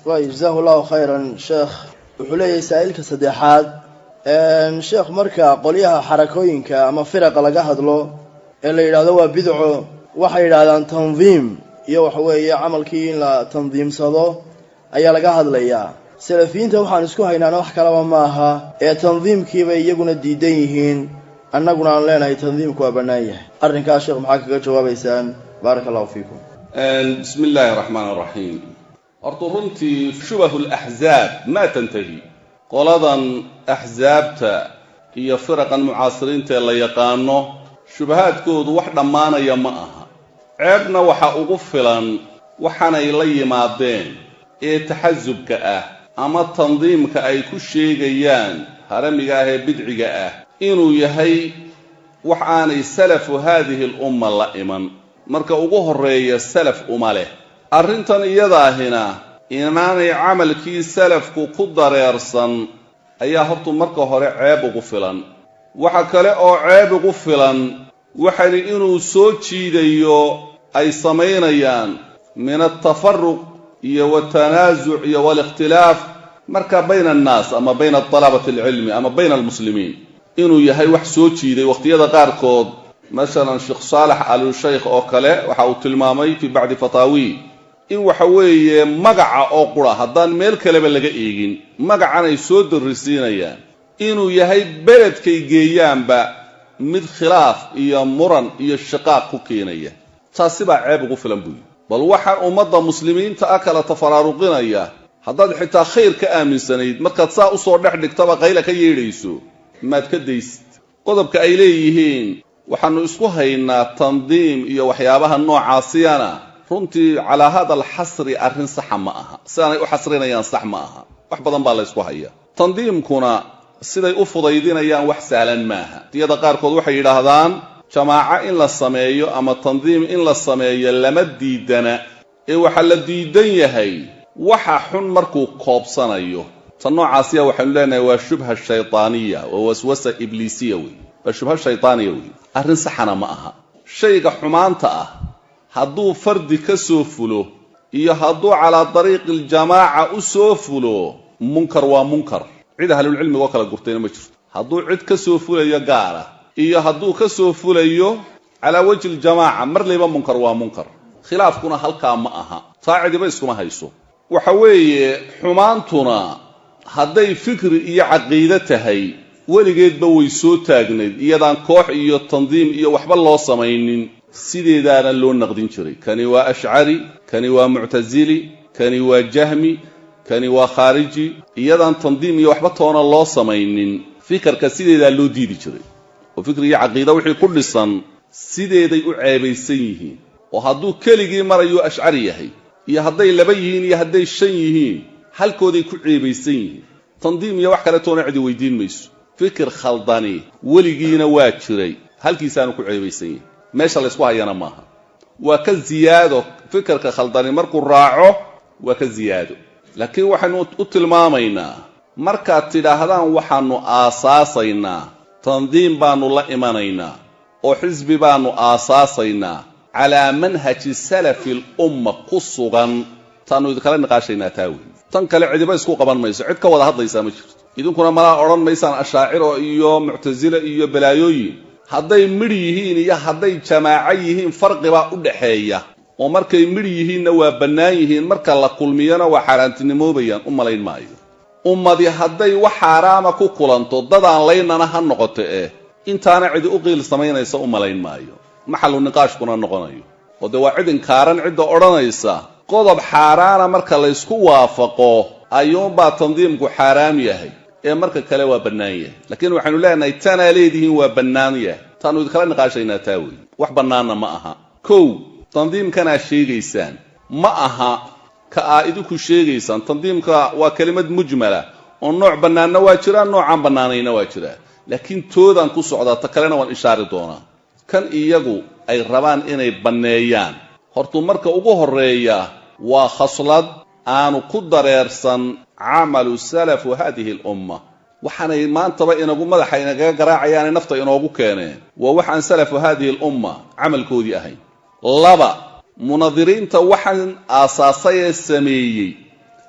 وجزاه الله خيرا شيخ وحلي سائلك صديحات شيخ مركا قوليها حركوينك أما فرق لقى هدلو اللي يرادوا بدعو waxay yiraahdaan tanziim iyo wax weeye amalkii in la tanziimsado ayaa laga hadlayaa salafiinta waxaan isku haynaana wax kale ma aha ee tanziimkii bay iyaguna diidan yihiin annaguna aan leenahay tanziimku waa banaan yahay arrinkaas sheekh maxaa kaga jawaabaysaan barakallahu fiikum bismillaahir rahmaanir rahiim runtii shubahul ahzaab ma tantahi qoladan ahzaabta iyo firaqan mucaasiriinta la yaqaano shubahaadkoodu wax dhamaanaya ma aha ceebna waxa ugu filan waxaanay la yimaadeen ee taxazubka ah ama tandiimka ay ku sheegayaan haramiga ah ee bidciga ah inuu yahay wax aanay salafu haadihi al-umma la iman marka ugu horeeya salaf uma leh arrintan iyadaahina inaanay camalkii salafku ku dareersan ayaa hortu marka hore ceeb ugu filan waxa kale oo ceeb ugu filan waxani inuu soo jiidayo ay sameynayaan min at-tafarruq iyo wat-tanaazu' iyo wal-ikhtilaaf marka bayna an-naas ama bayna talabati al-ilmi ama bayna al-muslimiin inuu yahay wax soo jiiday waqtiyada qaarkood مثلا Sheikh Salih al-Sheikh oo kale waxa uu tilmaamay fi ba'd fatawi in waxa weeye magaca oo qura hadaan meel kale ba laga eegin magacan ay soo dirisiinayaan inuu yahay beledkay geeyaanba mid khilaaf iyo muran iyo shiqaaq ku keenaya taasi baa ceeb ugu filan buuy bal waxa ummadda muslimiinta akala tafaraaruqinaya haddaad xitaa khayr ka aaminsanayd markaad saa u soo dhex dhigtaba qayla ka yeedhayso maad ka daysid qodobka ay leeyihiin waxaanu isku haynaa tandiim iyo waxyaabaha noocaasiyana runtii calaa hada alxasri arrin saxa ma aha sidaanay u xasrinayaan sax ma aha wax badan baa la isku haya tandiimkuna siday u fudaydinayaan wax sahlan maaha tiyada qaarkood waxay yidhaahdaan jamaaca in la sameeyo ama tandiim in la sameeyo lama diidana ee waxa la diidan yahay waxa xun markuu koobsanayo tan noocaasiya waxaanu leenahay waa shubha shaytaaniya oo waswasa ibliisiya wey waa shubha shaytaaniya wey arrin saxana ma aha shayga xumaanta ah hadduu fardi ka soo fulo iyo hadduu calaa dariiqi aljamaaca u soo fulo munkar waa munkar cid ahlul cilmi oo kala gurtayna ma jirto hadduu cid ka soo fulayo gaara iyo hadduu ka soo fulayo calaa wajhi aljamaaca marlayba munkar waa munkar khilaafkuna halkaa ma aha taacidiba iskuma hayso waxa weeye xumaantuna hadday fikri iyo caqiide tahay weligeedba way soo taagnayd iyadaan koox iyo tandiim iyo waxba loo samaynin sideedaana loo naqdin jiray kani waa ashcari kani waa mu'tazili kani waa jahmi kani waa khariji iyadaan tandiim iyo waxba toona loo samaynin fikirka sideedaa loo diidi jiray oo fikri iyo caqiide wixii ku dhisan sideeday u ceebaysan yihiin oo hadduu keligii marayo ashcari yahay iyo hadday laba yihiin iyo hadday shan yihiin halkooday ku ceebaysan yihiin tandiim iyo wax kale toona cidi weydiin mayso fikir khaldani weligiina waa jiray halkiisaanu ku ceebaysan yahay meesha la isku hayana maaha waa ka ziyaado fikirka khaldani markuu raaco waa ka ziyaado laakiin waxaanu u tilmaamaynaa markaad tidhaahdaan waxaanu aasaasaynaa tandiim baanu la imanaynaa oo xisbi baanu aasaasaynaa calaa manhaji salafi al-umma ku sugan taanu idinkala niqaashaynaa taawi tan kale cidiba isku qaban mayso cid ka wada hadlaysaa ma jirto idinkuna malaa odhan maysaan ashaaciro iyo mu'tazila iyo balaayooyin hadday midh yihiin iyo hadday jamaaco yihiin farqibaa u dhaxeeya oo markay midh yihiinna waa bannaan yihiin marka la kulmiyana waa xaaraantinimoobayaan u malayn maayo ummadi hadday wax xaaraama ku kulanto dadaan laynana ha noqoto intaana cidi u qiil samaynaysa u malayn maayo maxallu niqaashkuna noqonayo oo dee waa cid inkaaran cidda odhanaysa qodob xaaraana marka la isku waafaqo ayuunbaa tandiimku xaaraam yahay ee marka kale waa bannaan yahay laakiin waxaanu leenahay tanaa leedihiin waa bannaan yahay taanu idinkala niqaashaynaa taa wey wax bannaanna ma aha kow tandiimkanaa sheegaysaan ma aha ka aa idinku sheegaysaan tandiimka waa kelimad mujmala oo nooc bannaanna waa jiraa noocaan bannaanayna waa jiraa laakiin toodaan ku socdaa ta kalena waan ishaari doonaa kan iyagu ay rabaan inay banneeyaan hortuu marka ugu horreeya waa khaslad aanu ku dareersan camalu salafu haadihi al-umma waxaanay maantaba inagu madaxa inagaga garaacayaanay nafta inoogu keeneen waa waxaan salafu haadihi al-umma camalkoodii ahayn laba munadiriinta waxaan aasaasay ee sameeyey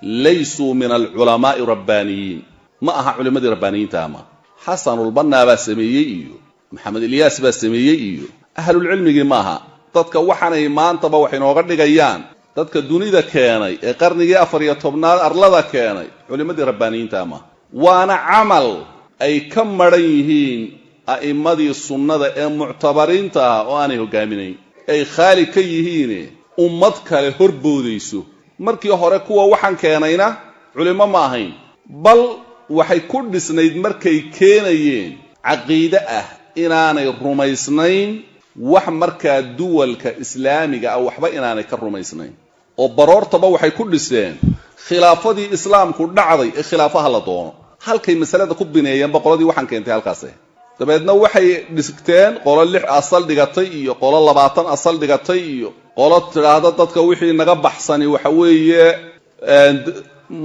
laysuu min alculamaa'i rabbaaniyiin ma aha culimmadii rabbaaniyiinta ama xasanulbannaa baa sameeyey iyo maxamed ilyaas baa sameeyey iyo ahlulcilmigii ma aha dadka waxaanay maantaba wax inooga dhigayaan dadka dunida keenay ee qarnigii 14aad arlada keenay culimmadii rabbaaniyiinta ama waana camal ay ka maran yihiin a'immadii sunnada ee muctabariinta ah oo aanay hogaaminayn ay khaali ka yihiin ummad kale horboodayso markii hore kuwa waxaan keenayna culimo ma ahayn bal waxay ku dhisnayd markay keenayeen caqiide ah inaanay rumaysnayn wax markaa duwalka islaamiga ah waxba inaanay ka rumaysnayn oo baroortaba waxay ku dhiseen khilaafadii islaamku dhacday ee khilaafaha la doono halkay masalada ku bineeyeen boqoladii waxaan keentay halkaas dabeedna waxay dhisteen qolo 6 asal dhigatay iyo qolo 20 asal dhigatay iyo qolo tiraahdo dadka wixii naga baxsani waxa weeye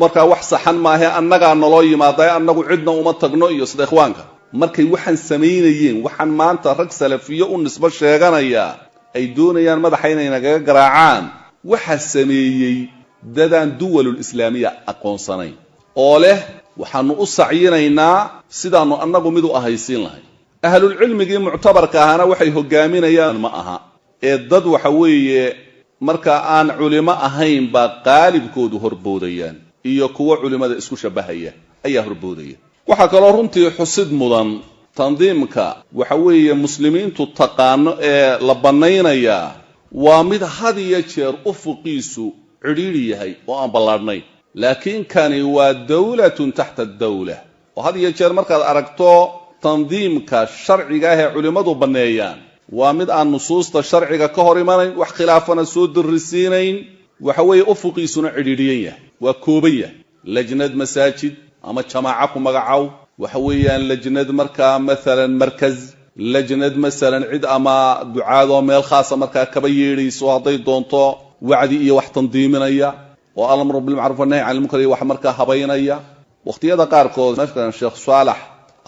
marka wax saxan maahe annaga naloo yimaaday annagu cidna uma tagno iyo sida ikhwaanka markay waxaan sameeyeen waxaan maanta rag salafiyo u nisbo sheeganaya ay doonayaan madaxa inay naga garaacaan waxa sameeyay dadaan duwalul islaamiya aqoonsanayn oo leh waxaanu u sacyinaynaa sidaanu annagu mid u ahaysiin lahay ahlul cilmigii muctabarka ahana waxay hogaaminayaan ma aha ee dad waxa weeye marka aan culimo ahayn ba qaalibkoodu horboodayaan iyo kuwa culimada isku shabahaya ayaa horboodaya waxa kale runtii xusid mudan tandiimka waxa weeye muslimiintu taqaano ee la banaynaya waa mid had iyo jeer ufuqiisu cidhiidhi yahay oo aan ballaadhnayn laakiin kani waa dawlatun taxta dawla oo had iyo jeer markaad aragto tandiimka sharciga ah ee culimadu baneeyaan waa mid aan nusuusta sharciga ka hor imanayn wax khilaafana soo dirrisiinayn waxa weeye ufuqiisuna cidhiidhiyan yahay waa kooban yahay lajnad masaajid ama jamaaca ku magacow waxa weeyaan lajnad markaa maalan markaz lajnad maalan cid ama ducaado meel khaasa markaa kaba yeedhayso hadday doonto wacdi iyo wax tandiiminaya oo al-amru bil ma'ruf wa nahy 'anil munkar wax markaa habaynaya waqtiyada qaarkood markaa sheekh Saalax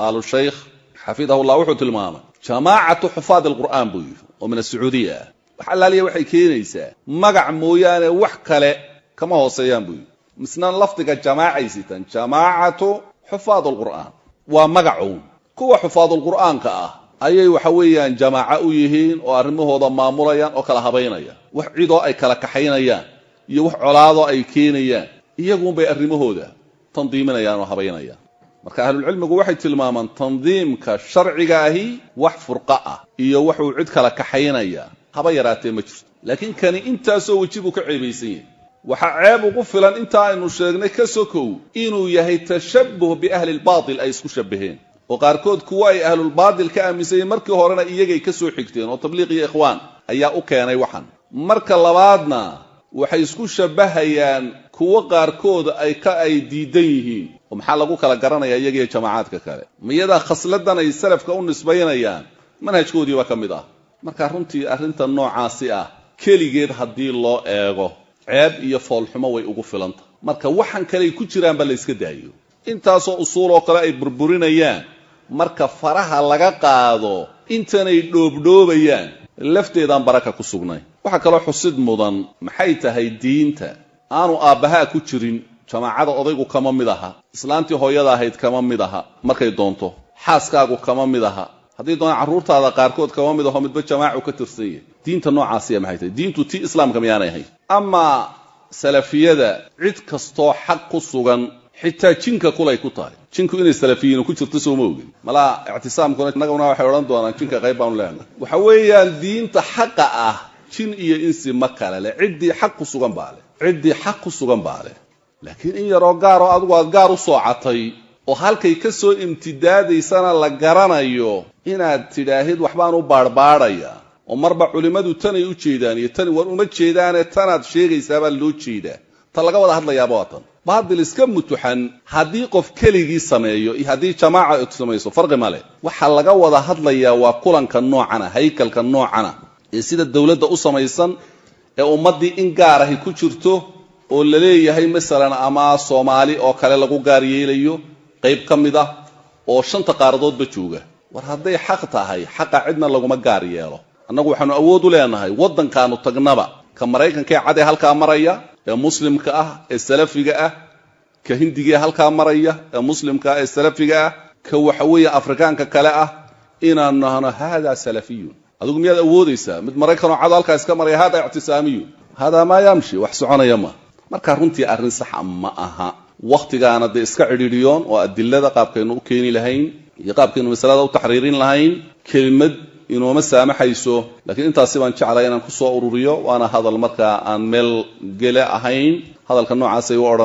al-Sheikh xafidahullah wuxuu tilmaamay jamaacatu xufaad al-Qur'aan buu oo min as-Sacuudiya waxa laaliya waxay keenaysaa magac mooyaane wax kale kama hooseeyaan buu misnaan lafdiga jamaacaysitan jamaacatu xufaad al-Qur'aan waa magacuun kuwa xufaad al-Qur'aanka ah ayay waxa weeyaan jamaaca u yihiin oo arrimahooda maamulayaan oo kala habaynaya wax ciido ay kala kaxaynayaan iyo wax colaado ay keenayaan iyagu bay arrimahooda tandiiminayaan oo habaynayaan marka ahlul cilmigu waxay tilmaamaan tandiimka sharciga ahi wax furqa ah iyo wuxuu cid kala kaxaynaya haba yaraatee ma jirto laakiin kani intaasoo wajibu ka ceebaysan yahay waxa ceeb ugu filan inta aynu sheegnay ka sokow inuu yahay tashabbuh bi ahli al-baatil ay isku shabaheen oo qaarkood kuwa ay ahlul baatil ka aaminsan markii horena iyagay ka soo xigteen oo tabliiq iyo ikhwaan ayaa u keenay waxan marka labaadna waxay isku shabahayaan kuwa qaarkood ay diidan yihiin oo maxaa lagu kala garanayaa iyaga jamaacadka kale miyada khasladan ay salafka u nisbaynayaan manhajkoodii waa kamid ah marka runtii arrinta noocaasi ah keligeed hadii loo eego ceeb iyo foolxumo way ugu filanta marka waxan kale ku jiraan bal iska daayo intaasoo usuul oo kale ay burburinayaan marka faraha laga qaado intanay dhoobdhoobayaan lafteedaan baraka ku sugnay waxa kale xusid mudan maxay tahay diinta aanu aabaha ku jirin jamaacada odaygu kama mid aha islaantii hooyada ahayd kama mid aha markay doonto xaaskaagu kama mid aha haddii doona carruurtaada qaarkood kama mid aho midba jamaacu ka tirsan yahay diinta noocaasi maxay tahay diintu tii islaamka miyaanay ahayn ama salafiyada cid kastoo xaq ku sugan xitaa jinka kulay ku tahay jinku inay salafiyiin ku jirto soo moogin mala i'tisaamkuna naguna waxay oran doonaan jinka qayb baan leenahay waxa weeyaan diinta xaqa ah jin iyo insi ma kala le cidii xaq ku sugan baale cidii xaq ku sugan baale laakiin in yaroo gaar oo adigu aad gaar u soocatay oo halkay ka soo imtidaadaysana la garanayo inaad tidaahid waxbaan u baarbaaraya oo marba culimadu tan ay u jeedaan iyo tan war uma jeedaan tanaad sheegaysaa baa loo jeedaa ta laga wada hadlayaa baatan baadil iska mutuxan hadii qof keligii sameeyo iyo hadii jamaaca ay sameeyso farqi ma leh waxa laga wada hadlayaa waa kulanka noocana haykalka noocana ee sida dawladda u samaysan ee ummadii in gaar ah ku jirto oo la leeyahay misalan ama Soomaali oo kale lagu gaar yeelayo qayb kamid ah oo shanta qaaradood ba jooga war haday xaq tahay xaqa cidna laguma gaar yeelo annagu waxaanu awood u leenahay wadankaanu tagnaba ka maraykanka cad ee halka maraya ee muslimka ah ee salafiga ah ka hindiga halka maraya ee muslimka ah ee salafiga ah ka waxa weeye afrikaanka kale ah inaan nahno hada salafiyun adigu miyaad awoodaysaa mid maraykan oo cad halka iska maraya hada i'tisaamiyu hada ma yamshi wax soconaya ma marka runtii arrin sax ma aha waqtigaana de iska cidhiidhiyoon oo adillada qaabkaynu u keeni lahayn iyo qaabkaynu masalada u taxriirin lahayn kelmad inooma saamaxayso laakiin intaasi baan jeclahay inaan ku soo ururiyo waana hadal markaa aan meel gele ahayn hadalka noocaas ay u odhan